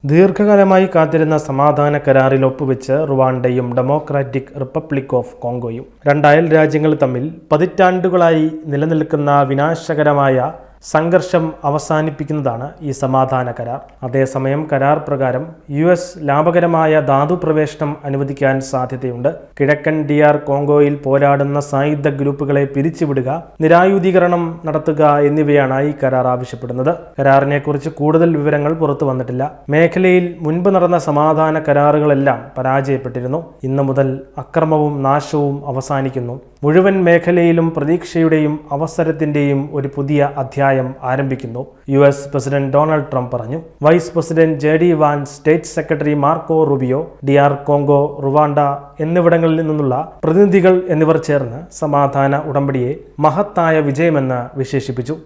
ദീർഘകാലമായി കാത്തിരുന്ന സമാധാന കരാറിൽ ഒപ്പുവെച്ച് റുവാണ്ടയും ഡെമോക്രാറ്റിക് റിപ്പബ്ലിക് ഓഫ് കോങ്കോയും രണ്ട് അയൽ രാജ്യങ്ങൾ തമ്മിൽ പതിറ്റാണ്ടുകളായി നിലനിൽക്കുന്ന വിനാശകരമായ സംഘർഷം അവസാനിപ്പിക്കുന്നതാണ് ഈ സമാധാന കരാർ. അതേസമയം കരാർ പ്രകാരം US ലാഭകരമായ ധാതു പ്രവേശനം അനുവദിക്കാൻ സാധ്യതയുണ്ട്. കിഴക്കൻ DR കോങ്കോയിൽ പോരാടുന്ന സായുധ ഗ്രൂപ്പുകളെ പിരിച്ചുവിടുക, നിരായുധീകരണം നടത്തുക എന്നിവയാണ് ഈ കരാർ ആവശ്യപ്പെടുന്നത്. കരാറിനെ കുറിച്ച് കൂടുതൽ വിവരങ്ങൾ പുറത്തു വന്നിട്ടില്ല. മേഖലയിൽ മുൻപ് നടന്ന സമാധാന കരാറുകളെല്ലാം പരാജയപ്പെട്ടിരുന്നു. ഇന്നു മുതൽ അക്രമവും നാശവും അവസാനിക്കുന്നു. മുഴുവൻ മേഖലയിലും പ്രതീക്ഷയുടെയും അവസരത്തിന്റെയും ഒരു പുതിയ അധ്യായം ആരംഭിക്കുന്നു, US പ്രസിഡന്റ് ഡൊണാൾഡ് ട്രംപ് പറഞ്ഞു. Vice president JD Vance, state secretary Marco Rubio, DR Congo, Rwanda എന്നിവിടങ്ങളിൽ നിന്നുള്ള പ്രതിനിധികൾ എന്നിവർ ചേർന്ന് സമാധാന ഉടമ്പടിയെ മഹത്തായ വിജയമെന്ന് വിശേഷിപ്പിച്ചു.